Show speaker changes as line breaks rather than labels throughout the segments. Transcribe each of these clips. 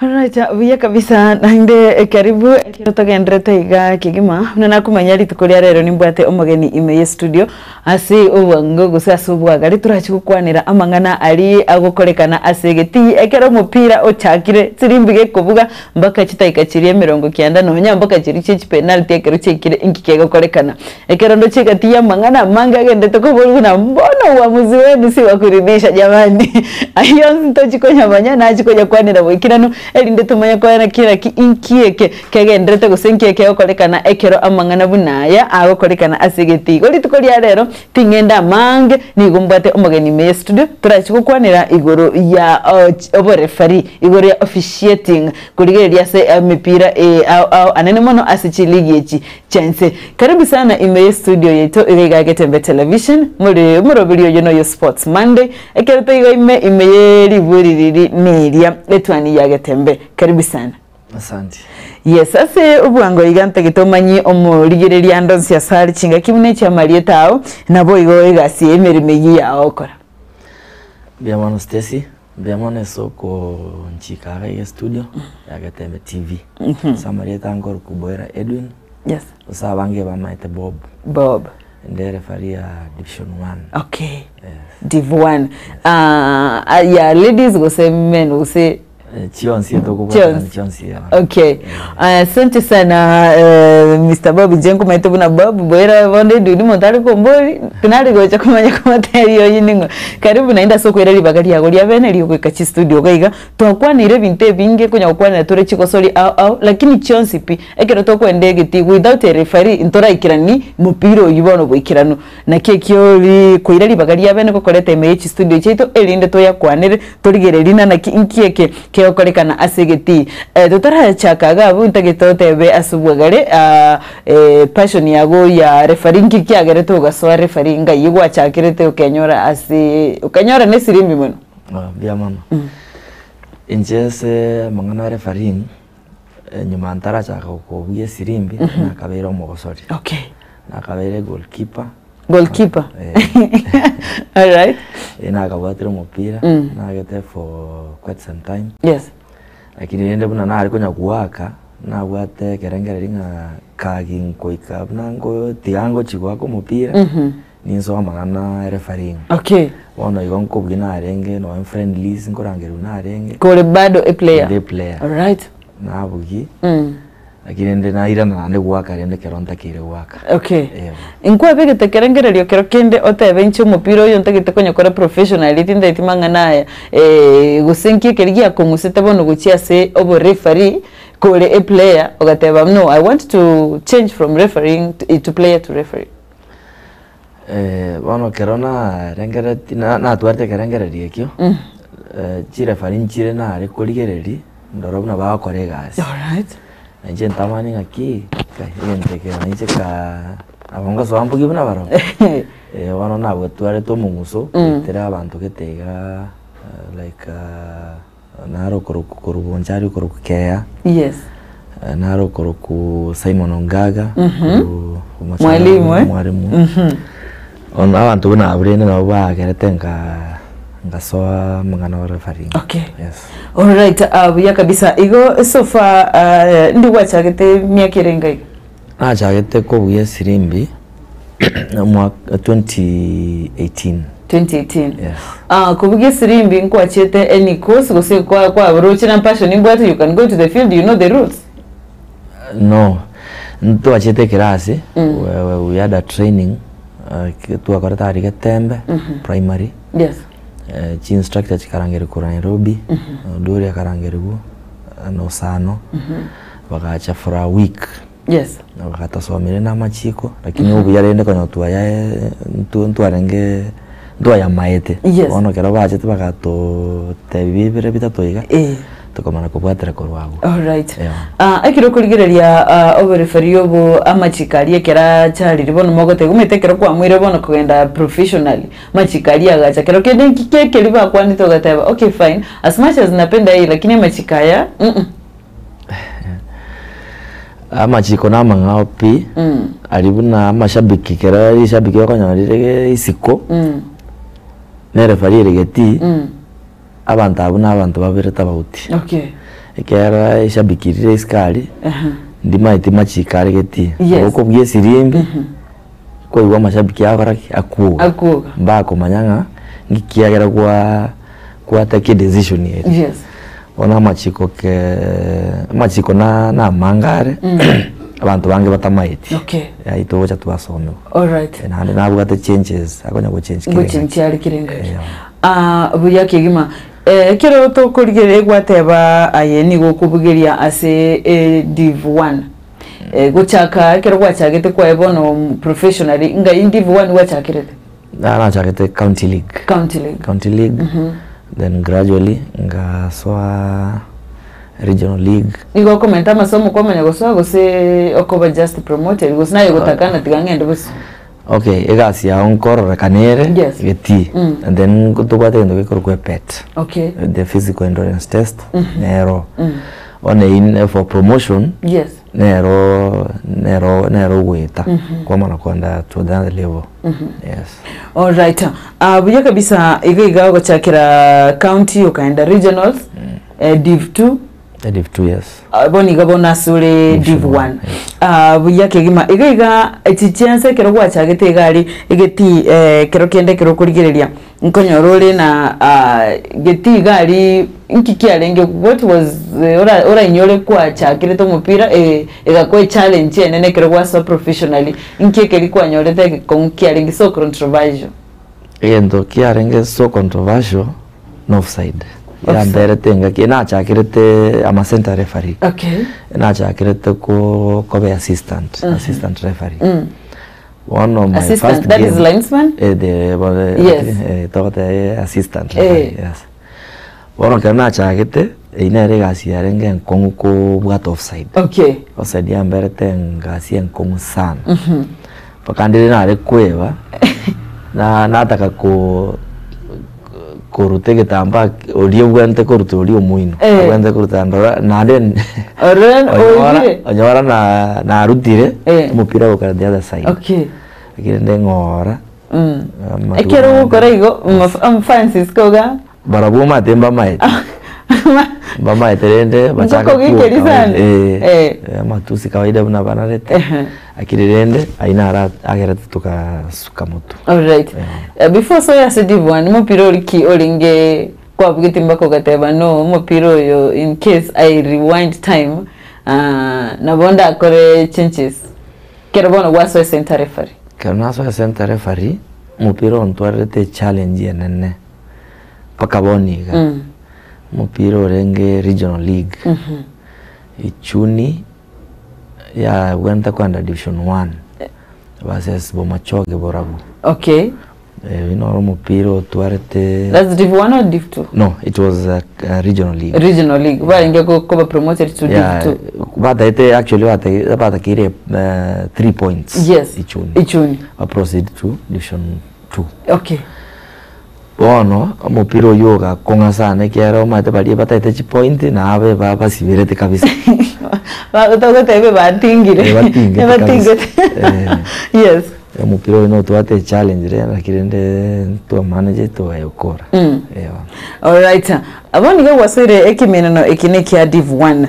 Alright, uya kabisa nainde karibu tugendrete iga kigima na kumenya ritukuria rero nimbwate omugeni imeye studio asi ubango gusasubwa gari turachikukwanira amangana ari agukorekana asegeti ekero mupira ochakire tsirimbi kuvuga mbaka chitaika chirie 90 no nya mbaka chiri chichi penalty ekero chikire inkikego korekana ekero ndo chikati ya mangana manga gendete ko na mbono uamuzi wenu si wakuridhisha jamani ayo ntochikonya manya na chikonya kwanira wikirano elinde tumanya kwa na kira ki inkieke kegendrete gusenkieke okorekana ekero amangana bunaya agokorekana asegeti goli tukoria rero tingenda mange nigumbate omugeni me studio turachikukwanira igoro ya oborefari igoro ya officiating kurigeria se mipira anene mono asichiligi echi chance karibu sana ime studio yeto iriga Getembe television muri video yono yo sports monday ekero toigo ime riburiri media etwani ya Getembe karibu sana.
Asante.
Yes, ase ubwango igante gitomanyi omurigireria ndonsi asari chinga kimune cha marietao nabo igo igasi emerime ya okora.
Biamano Stacy, biamano soko nchikaga ya studio ya Getembe TV. Samarieta ngor kuboera Edwin.
Yes.
Usabange bamaite Bob.
Bob.
Ndere faria Division 1.
Okay.
Yes.
Div 1. Ya ladies go say men go say
Chionsi tokubwa Chionsi.
Okay. Asante sana Mr. Bob Jengo maitobu na Bob boera bonde duni montari kombori tunari gocha kumanya komateri yiningo karibu naenda soko ireri bagari yago lya bene liyo kweka studio gaiga twakwanire binte binge kunya kwana tore chiko sori au lakini Chionsi pi ekero tokwendege ti without a referee intora ikirani mupiro yibono boikirano na kekyo kwireri bagari ya bene kokorete mechi studio cheito elinde to yakwanire torigererina na inkieke okorekana asegeti dotara chakaga abutagitote be asubwagare passion yago ya referring kiagere to gaswa referring yigwa chakirete ukenyora asi ukenyora nesirimbi muno
bia mama injese mangana referring nyuma antara chaka ko bie sirimbi na kabera omogosori.
Okay.
Na kabere goalkeeper
all right
ina kabwatira mupira na gete for quite some time.
Yes.
Lakini nende buna na ariko nyakuwaka na bwate kerengeringa kagin koika nango tiango chigwako mupira ninso amagana referring.
Okay.
Wana yonko bwina arenge no friendlies ngorangeru na arenge
kore bado a player.
The player.
All right.
Na bugi lakini nende na ira na gwaka rende keronta kire gwaka.
Okay. Inkwa bege tekerengererio kero kende otebenche mupiro yo ntegete konya kora professionality ndeti mangana gusenki kerigia kongusete bono guchia se obo referee kore a player ogateba no I want to change from refereeing to player to referee.
Bono kerona rengereti na tuarte kerengererio kyo. Chi referee chire na ari korigereri ndorobuna ba koregasi.
All right.
Nje ntamani ngaki kayenteke nje ka abonga so ambugi buna baro wana nabwo tware to munguso tera abantu ketega like naro koruku bonjari koruku kea.
Yes.
Naro koruku Simon Ongaga
mwalimu
on abantu buna abrene nabo bageretenga ngasoa mangana wa referring.
Okay.
Yes.
All right. Ya kabisa igo so far ndi wachagete miakirenga
chagete ko buye sirimbi mwaka 2018.
2018.
Yes.
Kubuge sirimbi nko achete any course go se kwa roach na passion but you can go to the field, you know the rules.
No. Nto achete kirasi we had a training tu akorata ari Getembe primary.
Yes.
Chi instructor chikarangere ku Nairobi dori akarangere go no sano bagacha for a week.
Yes.
Bagatasomere na machiko lakini ubu yarende konya tu ya ntu arenge ndo ya maete. Ono kero baje tubagato tebibire bitatoiga tukomana kubwatira ko rwago.
All right. Akiro kurigereria overreferee obo amachikari ekera chari ribono mogote gumetekero kwa mwire bono kugenda professionally machikari agacha kero kende kike liba kwani to gataba okay fine as much as napenda hii lakini machikaya
amachiko na mangao pi alibuna mashabiki kera shabiki wakanyarire isiko ne referee regeti abantu abuna abantu babire tabauti.
Okay.
ekera ishabikirire iskari ndima itima chikari geti uko bwiye sirimbi kwa iwa mashabiki akora akuga mbako manyanga ngikiagera kwa take decision yet ona machiko na mangare abantu bange batamaiti ito wacha tubasome
all right
and na bugate changes akonya go change
kirenga buya kigima kero to kurigere gwateba ayeni go kubugeria ase div 1 guchaka kero gwachagete kwa ebono professionally nga div 1 gwachakirete
na chakete county league then gradually nga soa regional league
nigo komenta masomo komenya gosoa gose okoba just promoted gose nayo gutakana tigangende bose
okay egasi ya onkoro kanere geti and then kutubate ndo gekoro pet the physical endurance test nero on in for promotion nero weta kwa maana kwenda to the level
all right buya kabisa igiga gochakira county ukaenda regionals div 2
div 2 yes
boni gabona sure div 1 buya kigima igiga etichance kero gwachagete gari igeti kero kende kero kurigereria nkonyorore na geti gari inkikiarenge what was ora inyore kwa chakire to mupira egakwe challenge nene kero gwa so professionally inkekeri kwa nyorete konkiarenge so controversial
endo kiarenge so controversial no offside ya mbere tenga kina chakirete ama center referee na chakirete ko be assistant referee one of my
assistant,
first
that
game
is linesman
assistant referee yes one kana chakite inere gasi yarenge nkongu ko bwat offside offside ya mbere tenga si nkongu sana pakandire na rekweva na nataka ko korute getamba olio gwente korute olio muino gwente korute ndora na den onyora na rutire mupira ukara the other side akirende ngora
ekero ukora igo Francis koga
barabu matemba maete bama eterende bachaka matusi kawaida buna banarete akirende aina agerete tuka sukamoto
all right before so ya div 1 mupira oliki olinge kwa bwitimba ko gateba no mupira yo in case I rewind time na bonda akore changes kero bono waso center referee
kana so center referee mupira ontwarete challenge yenene pakaboniga mupira orenge regional league ichuni ya wenda kwenda division 1 versus Bomachoge Borabu mupira otwarete
that's div 1 or div 2
no it was regional league
barenge ko promoted to div 2
but it actually bata kire 3 points
ichuni
proceed to division 2 Bono mupira yoga konga sana kiaro mate bali bataite chi point na abe baba sibirete kabisa
batogete batingire yes
mupira no tuate challenge re nakirende to manage to ayokora
all right aboni ga wasere ekimenano ekineki ya div 1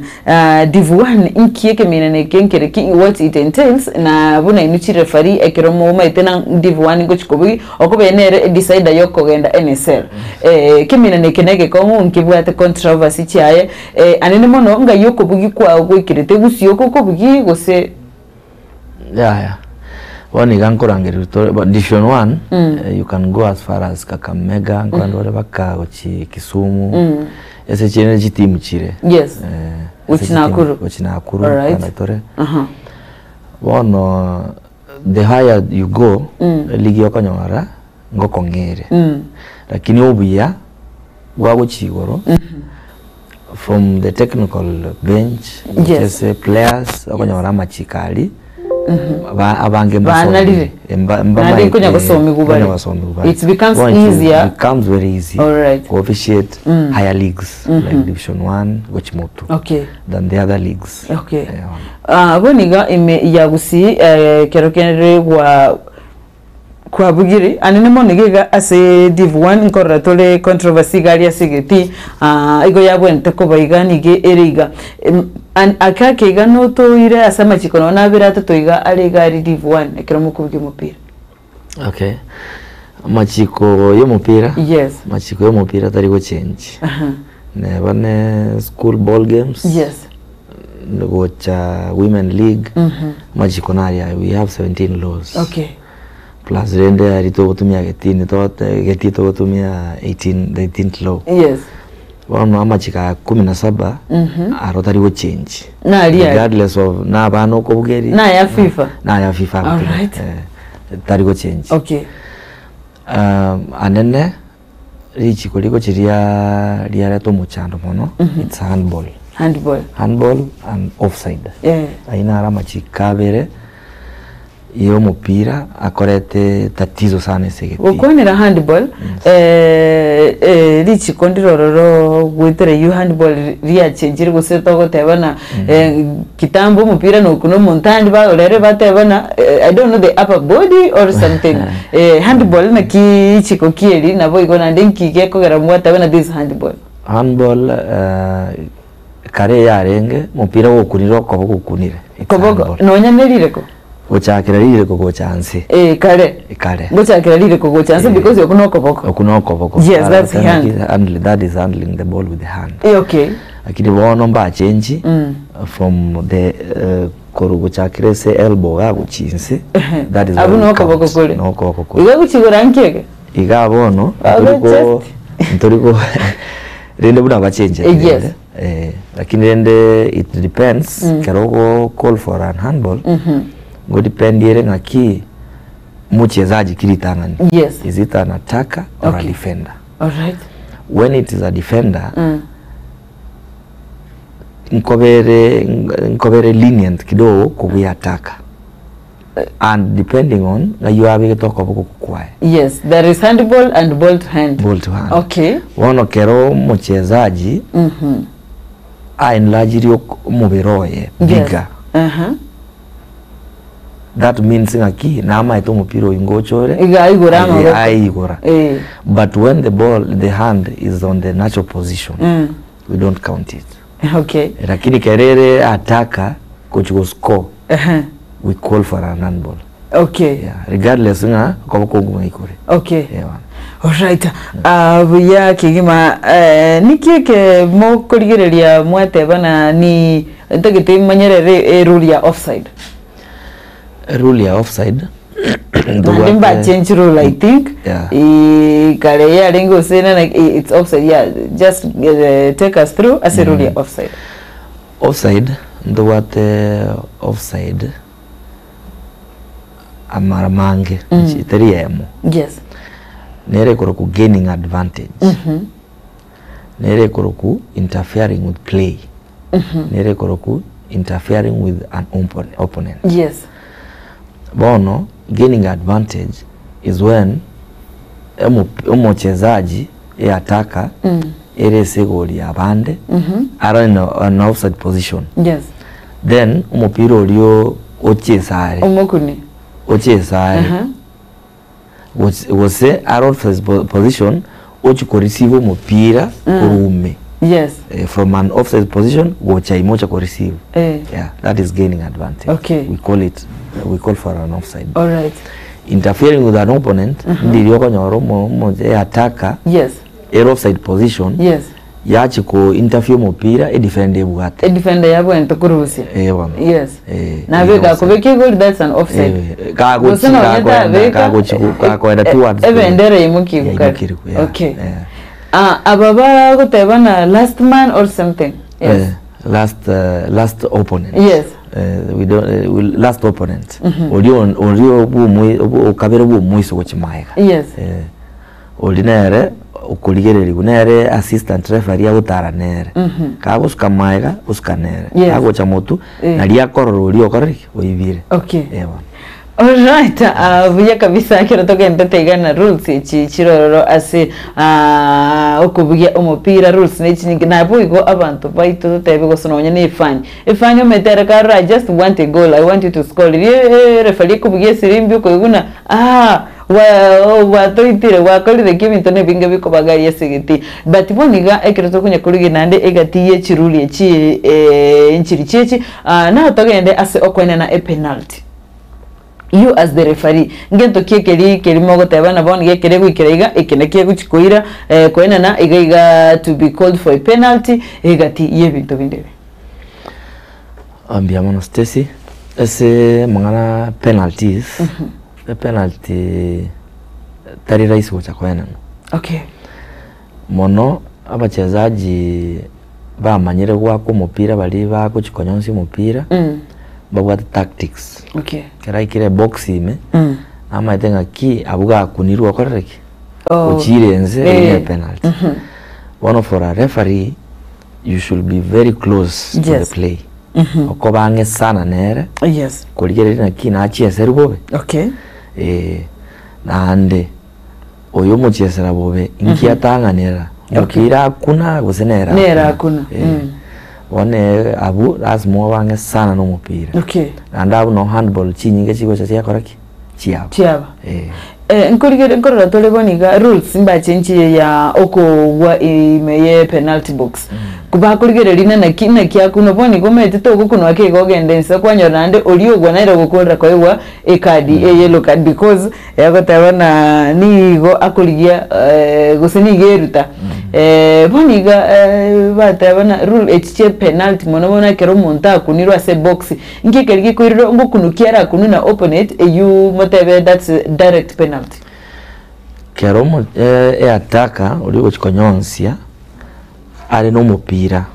div 1 inki ekimenano ekenkere ki what it entails na buna inuchi referee ekiromo maitena div 1 ngo chikobugi okobenere decide yokogenda NSL kimenano ekenege kongu nkibwate controversy chaye anene mono nga yokobugi kwa gwikirete gusiyo kokobugi gose
One gankorangere but division 1 you can go as far as Kakamega ngwandore baka gochi Kisumu ese chene team chire Uchinakuru kanatore one the higher you go ligi yokonyora ngokongere lakini obuya gwagochigoro from the technical bench just players okonyora machikali abange
banalire
mbama
kunya gosomi gubale it becomes easier
very easy to officiate higher leagues like division 1 which moto than the other leagues
boniga ime yagusi kerokenere wa kwa bugiri anene monegega ase Div 1 nkorra tole controversy gari asigeti igo yabwente ko baigani ge eriga akakega no to ire asama chikono na birata toiga ari gari Div 1 ekero mukubuge mupira.
Okay, machiko yo mupira,
yes,
machiko yo mupira tari go change ne bane school ball games,
yes,
gocha women league, machiko naria we have 17 laws.
Okay,
plus rende arito gutumia getini getito gutumia 18th law.
Yes,
wana machika 17 arotari go change
na
regardless of na bano ko bugeri
na ya FIFA,
na ya FIFA.
All right.
Tari go change.
Okay,
anene richi koliko chiria riara to muchando mono. It's handball and offside.
Yeah,
aina ara machikabere iyo mupira akorete tatizo sana segeti
ukonera handball richi kondirororo gwitere you handball ria chenjire guseta gotebana kitambo mupira no kuno montandi ba orere batebana I don't know the upper body or something. Handball na kichiko kieri na boy gona ndenki ge kogera mwatabana this handball kare yarenge mupira wo kuniro koboko kunire koboko nonya nerireko gochakira rire ko chance kare gochakira rire ko chance because yokunoko boko. Yes, that's hand.
That is handling the ball with the hand.
Okay,
akini bono mba change from the gochakira se elbow ga guchinse. That is
abunoko boko kule
noko boko
iga guchigora nkege
iga bono ntoriko rende buna ba change.
Yes,
lakini rende it depends kerogo call for an handball. Go depend yere ngaki mchezaji kilitangani.
Yes,
is it an attacker or a defender?
All right.
When it is a defender, nkobere lenient kidogo kubi attacker. And depending on you have to talk about kukwai.
Yes, there is handball and ball to hand.
Ball to hand.
Okay.
Wono kero mchezaji enlarge mubiroye bigger. That means ngaki nama ito mupiro ingochore igora. But when the hand is on the natural position, we don't count it.
Okay.
Lakini kerere ataka kuchuko score, we call for an handball.
Okay.
Yeah, regardless nga kwa kongu ikore.
Okay.
Yeah.
Alright. Buya kigima nikieke mo kurigereria mwatebana ni ndagite manyerere rule ya offside.
Rule ya offside.
Ndimba change rule I think.
Yeah.
Kare ya lengo sena like it's offside. Yeah, just take us through as a rule ya offside.
Offside ndo wate offside amaramange chiteri yemo.
Yes.
Nere koroku gaining advantage. Nere koroku interfering with play. Nere koroku interfering with an opponent.
Yes.
Bono gaining advantage is when mchezaji ataka ere segoli abande are in an offside position.
Yes.
Then umupira olio ochesare
umokuni
ochesare was are offside position ochiko receive umupira kurume.
Yes.
From an offside position gocha imocha ko receive. Yeah, that is gaining advantage.
Okay.
We call for an offside.
All right.
Interfering with an opponent ndiyo konyoro mo ataka.
Yes.
A offside position.
Yes.
Yachi ko interfere mupira defender bugate.
Defender yabo entakuruhusia.
Wana.
Yes. Na vega kubeke goal, that's an offside.
Kagoenda towards.
Evendere imukibuka. Okay. Ababa gutebana last man or something. Yes.
Last opponent.
Yes.
We don't last opponent. Olio bu kabere bu muiso gochimaega.
Yes.
Ordinary ukoligereri kunere assistant referee agutara nere kago skamaega uskanere kago chamotu nalia kororo ulio korori oibire.
Okay.
Ewa.
All right. Buya kabisa kero togenda tegana rules ichi chirororo ase okubuya umupira rules n'iki na buigo abantu baito tebe gosononya ne ifanye metere kara I just want a goal, I want you to score. Referee kubuya sirimbi ko iguna wa toitire wa kolire kimi tone binga biko bagari yesegeti but boniga ekereto kunya kurigi nande egatiye chiruli chi nchiri chichi na togende ase okwena na penalty you as the referee ngento kiri mogo tabana boni gekere gwikirega ekeneke guchikoira kwena na igaiga to be called for a penalty egati yebinto bindebe
ambia mono Stacy ese mangana penalties the penalty tari rais wacha kwena
okay
mono abachezaji bamanyire gwako mupira bali bakuchikonyonsi mupira babwate tactics
okay
kera ikire box ime ama itenga ki abuga kunirwa korreki uchirenze penalty one for a referee you should be very close to the play okobange sana nere
yes
kuligere na ki na chiesera bobe
okay
nande oyo muchiesera bobe inki atanganera mupira kuna gusenera
nera kuna
one abu lazima wange sana no mupira
okay
and abu no handball chinyinge chigo cha koraki
chiaba nkurigere nkorora tole boniga rules mba chenchi ya oko wa imeye penalty box kuba kurigere lina na kya kuno boni gomete to gukuno ake gogendense kwanyora nande oliogwa naira gukorera kwa ewa e card yellow card because yagotabana nigo akurigia guseni geruta boniga batabana rule hche penalty monobona kero monta kunirwa se box ngikekerigi kuiriro ngukunukiara kununa opponent you motebe that's direct penalty
kero ataka uri guchikonyonsia ari no mupira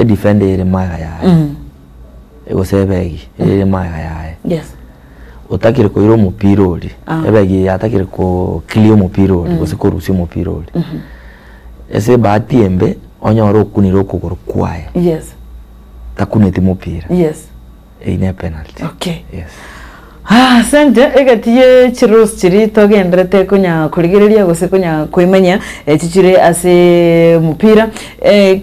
defender ere maga yae egosebegi ere maga yae
yes
utakire ko iro mupira uri ebegi yatakire ko clear mupira uri gose ko rusi mupira uri ese batiembe onyoro kuniro kugoro kwaye
yes
takuneti mupira
yes
ine penalty
okay
yes
sente egatiye chirus chiri togendrete kunya kurigereria gose kunya kuimenya chichire ase mupira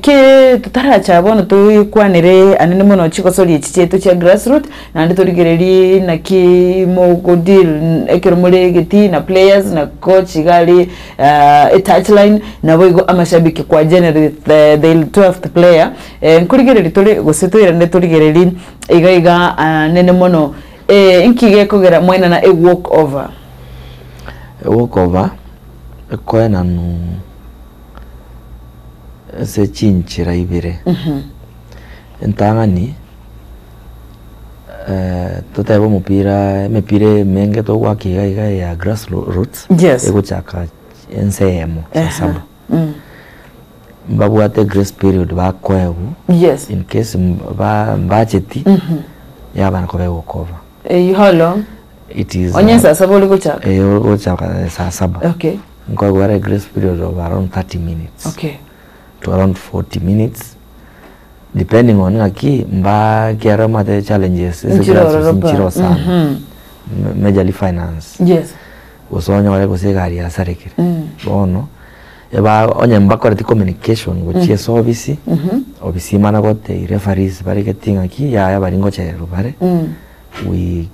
ke tutaracha bono tukwanire anene mono chikosori chichetu cha grassroots na ndi turigereri na ki mogodil ekeromule geti na players na coach gali a touchline na boigo amashabiki kwa generate the 12th player kurigereri tole gose tuyirande turigereri igaiga nene mono inkige kugera mwena na a walk over kwena nu se chinchira ibire entangani tutaibo mupira menge to wakiga ya grassroots yes
ego chaka ensemo sasaba mbabwate grace period bakwebu
yes
in case mbacheti yabana kobe walk over
how long
it is
onye sasa boli kuchaka
kuchaka sasaba
okay
ngo gware grace period of around 30 minutes
okay
to around 40 minutes depending on aki mba kera mate challenges nchiro sana majorly finance
yes
usonya wale kusigari asarekire bono eba onye mbakora ti communication guchie service obisi mana gote referees bari getting aki ya bari ngo chero bare we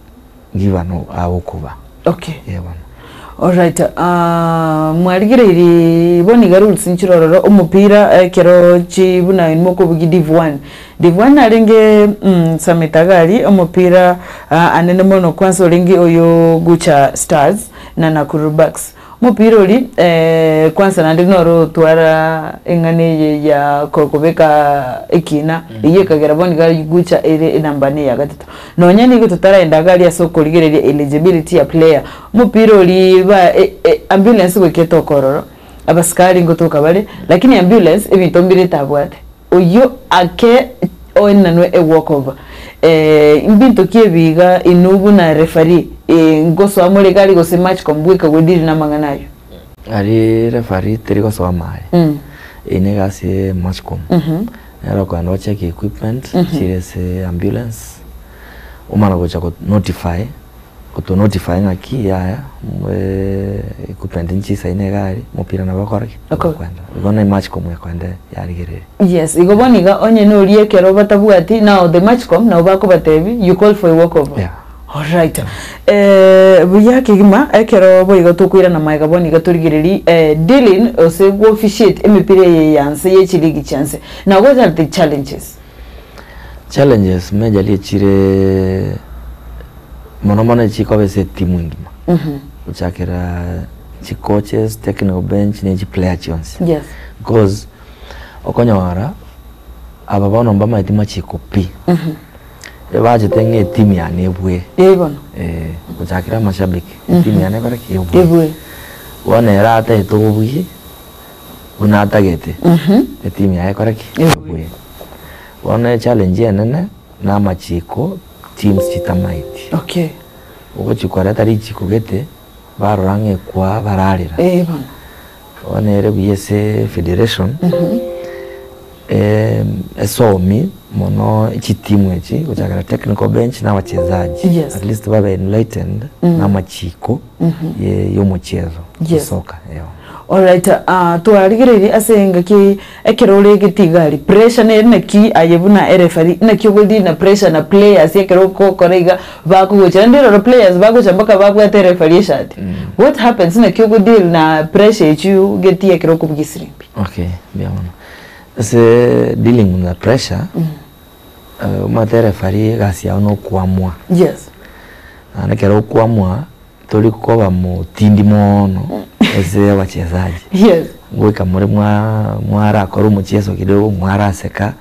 give an awokuba
okay
yebana
all right mwarigire iri boniga rules nchirororo umupira kero chibuna inmoko bugi div 1 arenge sametagari umupira anene mono kwanza olingi oyo gucha stars na Nakuru Bucks mupira uri kwanza nandi noro twara engane ya kokobeka ikina iye kagera boniga gucha ere nambane ya gatatu nonya nigo tutaraenda gali ya soko ligereria eligibility ya player mupira uri ba ambulance gweketo kororo abaskari ngotoka bale lakini ambulance ebinto mbire tabwate oyo ake onanwe a walk over imbinto kiebiga inubu na referee ngoso amule gali gose match kombwika godiri na manganayo
ari referee teriko so amai ine gasi match kom era kwa ndo check equipment serious ambulance umana gocha ko notify ngaki ya equipment nchisa ine gari mupira na bakora kwenda igona match kom yakwenda yarigere
yes igoboniga onye no riekero batabwati now the match kom na ubako batebi you call for a walk over
yeah
Alright. Buya kigima ekero boigo tukwira na maiga boni gaturigiriri dealing ose go officiate emipire ye yanse ye chiligi chance. Now what are the challenges?
Challenges majali chire monomone chiko bese timu ngima. Uchakira chi coaches, technical bench ni chi player chance.
Yes.
Because okonyawara ababono mbama itima chikopi. Ebaje tenge timu ya nebwe.
Yebono.
Uchakira mashabiki. Timu ya nebwe kebwe.
Yebwe.
Wana rata etobuye. Unata gete. Timu ya ekora kebwe. Wana challenge nene na machiko teams chitamaiti.
Okay.
Uko chikwara tari chiko gete barange kwa bararira.
Yebono.
Wana ere biyese federation. Esomi mono ichi timu echi kuchakara technical bench na wachezaji.
Yes.
At least babe enlightened na machiko yo mchezo.
Yes.
Soka yo.
Alright, tuarigiriri asenga ki ekero gitigari pressure ne ki ayebuna referee na ki godi na pressure na players ekero ko korega bako gocha ndero players bako chambaka bako ate referee shati. What happens na ki godi na pressure echu geti ekero ko bugisirimbi?
Okay, bien. Se dealing with the pressure, mate referee gasi ya no kuamua.
Yes.
Na kero kuamua toli kukoba mu tindi mono ese wachezaji.
Yes.
Ngweka muri mwara akora umuchezo kidogo mwara seka.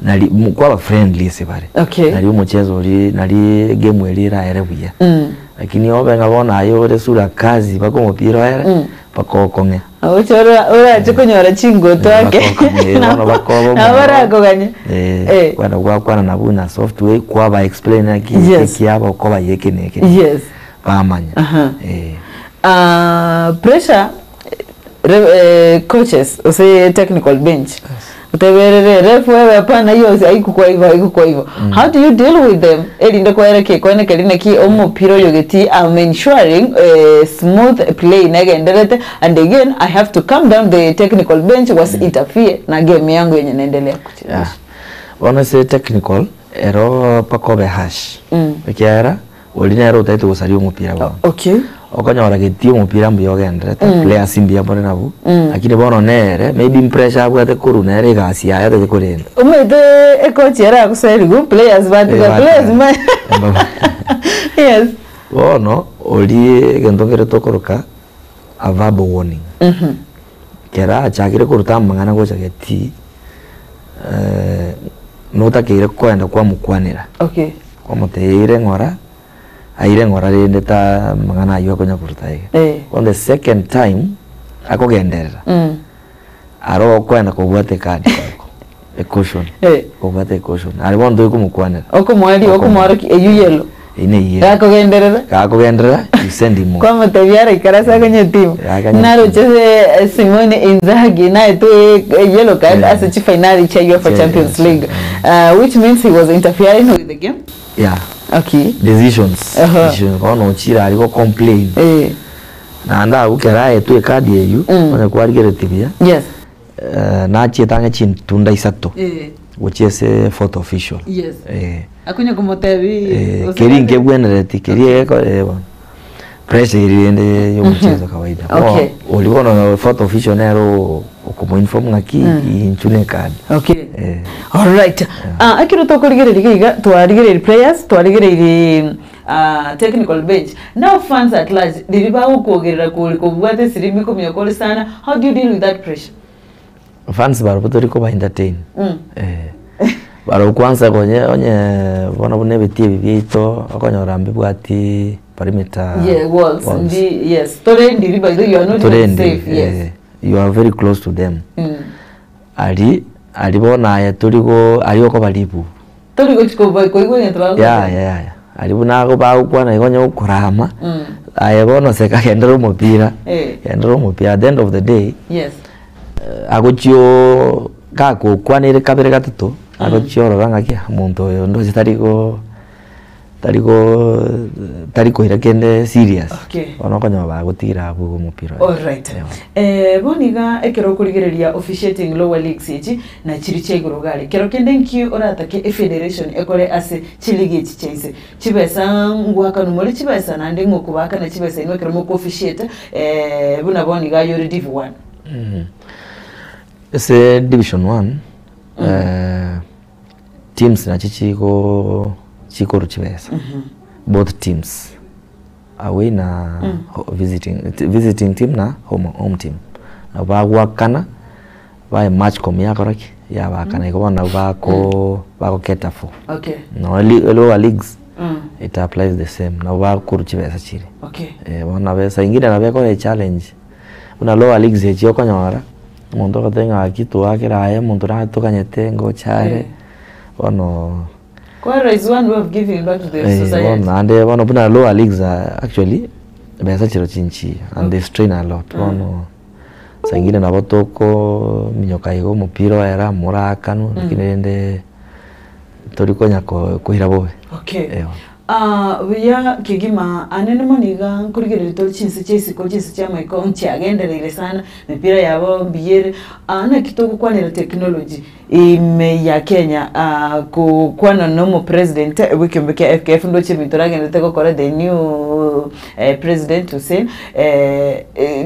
Nali mkwaba friendly se bare.
Okay.
Nali umuchezo uri nali game elira erebuya. Lakini obe ngabona ayo resura kazi bako mupira ere bako konge.
Ora chikonyora chingo twake. Abara koganye.
Kwana nabuna software kwa ba explain aki kiaba ko ba yeke neke.
Yes.
Bamanya.
Pressure coaches ose technical bench. Utebere ref wewe hapana hiyo haikukua hivyo. How do you deal with them? Elinda kwa ereke kwa neke lina ki omupiro yogeti I'm ensuring smooth play nagendelete, and again I have to calm down the technical bench was interfere na game yangu yenye naendelea kucheza.
Wana say technical ero pakobe hash. Ekiara olina ero utaito gusari umupira wa.
Okay.
Okonyora geti umupira mbiyo gendelete player simbi abone nabu. Akini bono nere maybe pressure abwate kuru nere gasi ya yate kurenda.
Umete coach era kuseri go players but players man. Yes.
Bono oli gendongere tokoroka a verbal warning. Kera chakire kuruta mangana go chageti nota kire kwenda kwa mukwanira.
Okay.
Kwa muteire ngora aire ngora rende ta mangana ayo konya kuruta ige. On the second time akogenderera. Aro kwenda kubwate kadi kako. A caution. Kubwate caution. Ari bondo kumukwanira.
Okumwali okumwara yellow.
Ine ye.
Kakogenderera.
You send him.
Kwa mtabiara ikarasa kwenye timu. Naro cheze Simone Inzaghi na eto yellow card as a finali cha UEFA Champions League. Which means he was interfering with the game?
Yeah.
Okay.
Decisions. Ono chira aliko complain. Na anda ukera eto kadi yeyu. Ona kwarigere tibia.
Yes.
Na chietanga chin tunda isato. Which is a photo official.
Yes. Akunya kumotebi.
Keringe bwenereti keriye ko pressure iriende yo mchezo kawaida.
Okay.
Uliona photo official nero okumoinform ngaki inchune card.
Okay. All right. Akiro tokorigere twarigere players twarigere technical bench. Now fans at large diriba ukogerera ko bwate sirimi ko myokole sana. How do you deal with that pressure?
Fans barobotori ko ba entertain. Baro kwanza onye bona bune bitie bibito akonyora mbibwati perimeter.
Yeah, walls. Yes. Torendi riba you are not safe. Yes.
You are very close to them. Ali bona ya tuligo alioko balibu.
Tuligo chikoba koigo nyetra.
Yeah. Ali buna ko ba ukwana igonyo ukurama. Ayebona seka gendero mupira. Gendero mupira at the end of the day.
Yes.
Agochio kako kwanire kabere gatatu. Agochio ranga kia muntu yo ndo zitariko tariko hira kende serious
okay
ono konyo ba gutira abu mupira
all right boniga ekero kurigereria officiating lower leagues ichi na chiri cheguru gari kero kende nki oratake federation ekore ase chiligi ichi chase chibesa ngwaka numuri chibesa nande ngokubaka na chibesa inwe kero moko officiate buna boniga yori div 1
ese division 1 teams na chiko ruchibesa both teams away na visiting team na home team na bagwakana ba match komya koraki ya bakana iko na bako ketafo
okay
no lower leagues it applies the same na ba kuruchibesa chiri
okay
wana besa ingine na beko challenge una lower leagues echi okonyora muntu gotenga kitu akiraye muntu na tukanyete ngo chare ono
Kwara is one way of giving back to the society.
And one of the lower leagues are actually besa chiro chinchi and they strain a lot. Ono sangine na botoko minyoka igo mupiro era murakanu lakini ende toriko nyako kuhira bobe.
Okay. Buya kigima anene moniga kurigere to chinse chese ko chinse chama iko nchi agenderere sana mipira yabo mbiyere ana kitoko kwanera technology ime ya Kenya kwana no president wikimbeke FKF ndo chibitora gende gukora the new president Hussein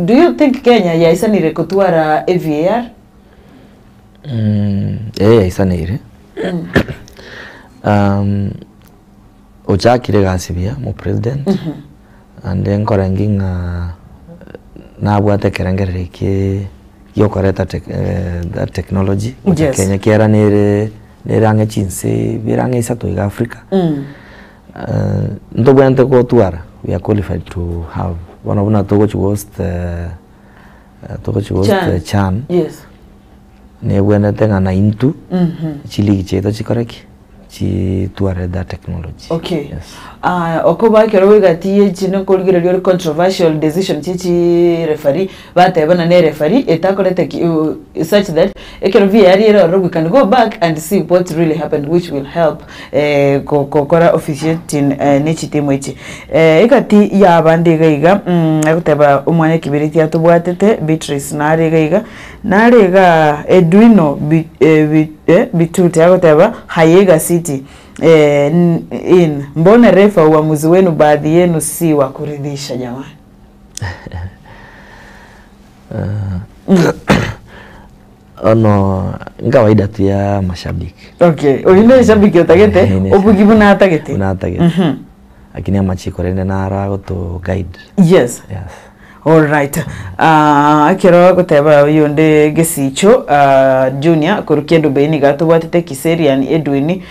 do you think Kenya yaisanire kutwara AVR
yaisanire ochakire gasibia mu president and then koranginga na bwate kerangereke yokoreta that technology
yes.
Kenya kera nere range chinse birange isato iga Africa ndo bwante ko tuara we are qualified to have one of na togo host chan
yes
ne bwante tenga na into chili cheto chikoreki chi tuare that technology
okay
yes
okoba kero wegatiye chino kurigererio controversial decision chichi referee batebana ne referee etakorete such that ekero VAR ero we can go back and see what really happened which will help kokora officiating nechi timo ichi ekati ya bande gaiga akuteba umwane kibiriti atubwatete Beatrice narega Edwino bitute akuteba Hayega City in mbona refa uamuzi wenu baadhi yenu si wa kuridhisha jamani?
Ono kawaida tu ya mashabiki.
Okay, oyine shabiki otagete obugibu na atagete.
Una atagete. Lakini amachiko rende nara to guide.
Yes.
Yes.
All right. Akero guteba yonde gesicho junior kurukendo beni gato batete Kiserian Edwin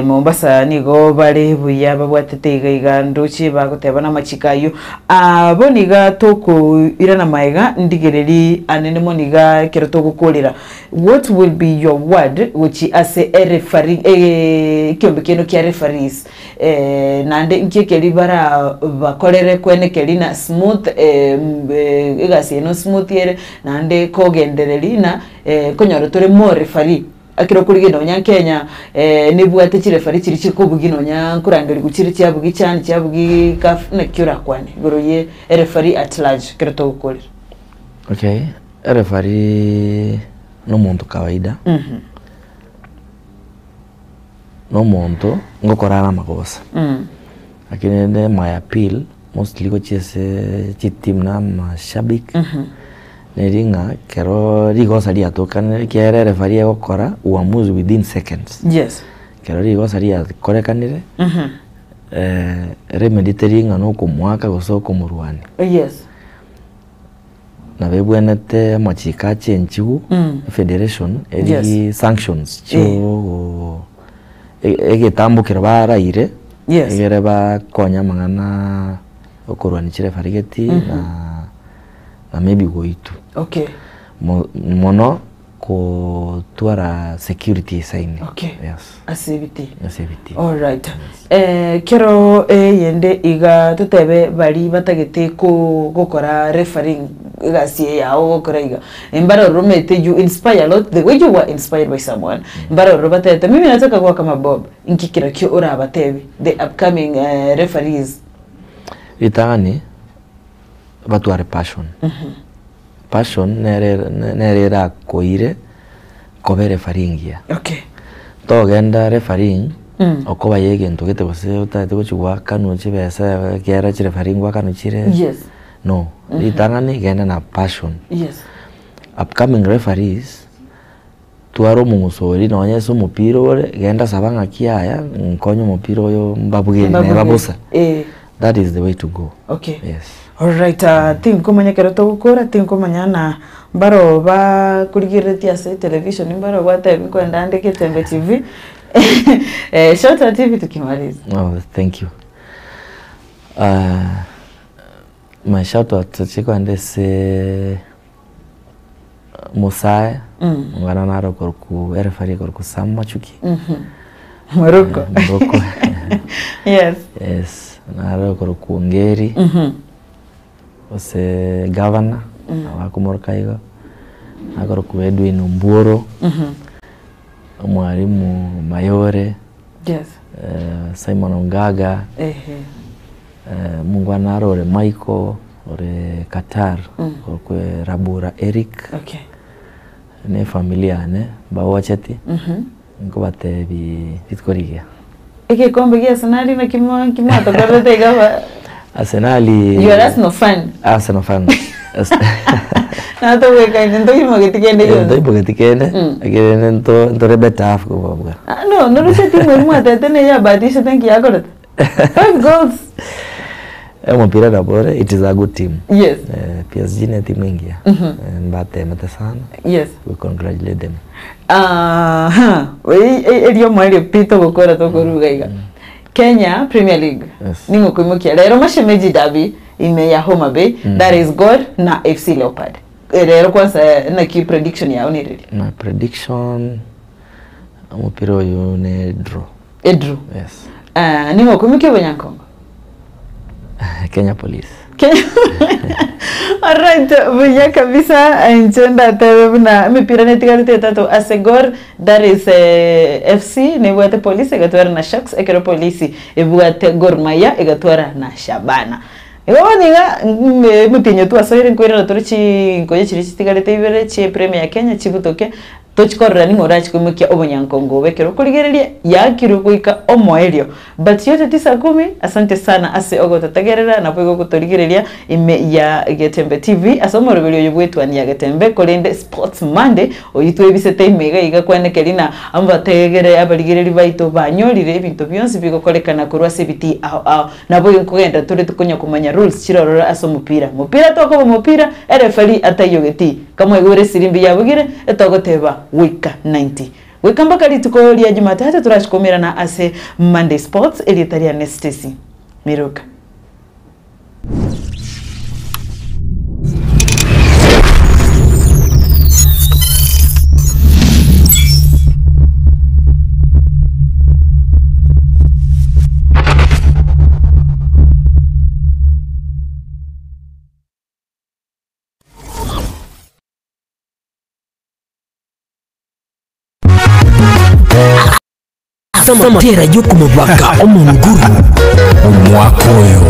Mombasa nigo bale buya babwatete gaiga ndochi baguteba na machikayo boniga toko irana maiga ndigereri anene moniga kero toko kolera what will be your word which as a referee kyombe keno kya referees nande nkekeri bara bakorere kwene kelina smooth egasi no smooth yere nande kogendereri na konyoro tore mo referee akiro kurigino nya Kenya nibwate chi referee chiri chikobugino nya kurangeri guchiri cyabugi cyane cyabugi kaf na kyura kwane goroye referee at large kiro to gukora.
Okay, referee no muntu kawaida no muntu ngokora makosa lakini nde my appeal mostly ko chese chitim na mashabiki neringa kero rigosa ria tokana kere referee gukora uamuzi within seconds.
Yes.
Kero rigosa ria korekanire remediteringa no kumwaka gusoko murwani.
Yes.
Na bebwenete machika chenchu federation eri sanctions cho egetambo kirabara ire egere ba konya mangana okorwani chire farigeti na maybe goitu.
Okay.
Mono ko tuara security sign.
Okay.
Yes.
Asibiti.
Asibiti.
All right. Kero yende iga tutebe bari batagete ko gukora refereeing gasie yao koraiga imbaro rumete you inspire a lot the way you were inspired by someone imbaro rubatete mimi nataka kuwa kama Bob inkikira kyo urabatebi the upcoming referees
itani batu are passion passion nerera koire kobe referingia
okay
to genda referring okoba yege ntogete bose utate gochwa kanu chibesa kera chire referring wa kanu chire
yes
no itangani genda na passion
yes
upcoming referees tuaro mungusori no nyeso mupiro ore genda sabanga kiaya nkonyo mupiro yo mbabugiri ne babusa that is the way to go
okay
yes
all right tinko manya keroto gukora tinko manya na baro ba kurigiretia se television baro wata kwenda andike Tembe TV shout out TV tukimaliza
oh thank you my shout out chiko andese Musai ngana naro korku erefari korku samma chuki
Morocco yes
naro korku ngeri ose governor awakumorkaigo akorku Edwin Mburo mwalimu Mayore
yes
Simon Ongaga mungu anaro ore Michael ore Qatar korku Rabura Eric
okay
ne familia ne bawacheti ngo batebi bitkorigia
eke kombe gia Arsenal na kimata gorete gaba
Arsenal
you are no fan
Arsenal fan
na to we kai ndo imo getikende yo
ndo imo getikende agene ndo rebeta af go babwa
no rushe timu mu atete ya badisha tanki yako 5 goals
mpira da bore it is a good team
yes
PSG ne timu ingia mbate mata sana
yes
we congratulate them
elio mwali pito gukora tokorugaiga Kenya Premier League ningo kumukia rero mashemeji derby ime ya Homa Bay that is God na FC Leopard rero kwanza na ki prediction yao ni really
my prediction mpira yo ne draw yes
ningo kumukia Banyankongo
Kenya Police
alright bunya kabisa njenda tabuna mipira netigarte tato Asegor that is FC nebwate Police egatwara na Sharks ekero Police ebwate Gor Mahia egatwara na Shabana Ewoninga mutinyo tu asoire nkwira torichi ngoye chiri tigarete ibere chi Premier ya Kenya chibutoke tochikorera ni ngorachi kumukia Obonyankongo bekero kurigereria yakiru kuika omoelio but yote 9:10 asante sana ase ogototagerera na bwego gutorigereria ime ya Getembe TV asomorobelio yobwetwani ya Getembe kolende Sports Monday oyitwe bisete imega igakwanekerina ambategere abaligereri baito banyorire ibintu byonse bigokorekana kurwa sebiti na bwego kugenda turi tukonya kumanya rules chirorora asomupira mupira toko mupira referee atayogeti kama igore sirimbi yabugire etogoteba wika 90 wika mpaka lituko lya Jumatatu turashikomera na ase Monday Sports elitaria Nestesi Miruka
Sama tera yuko mubaka omunguru omwakoyo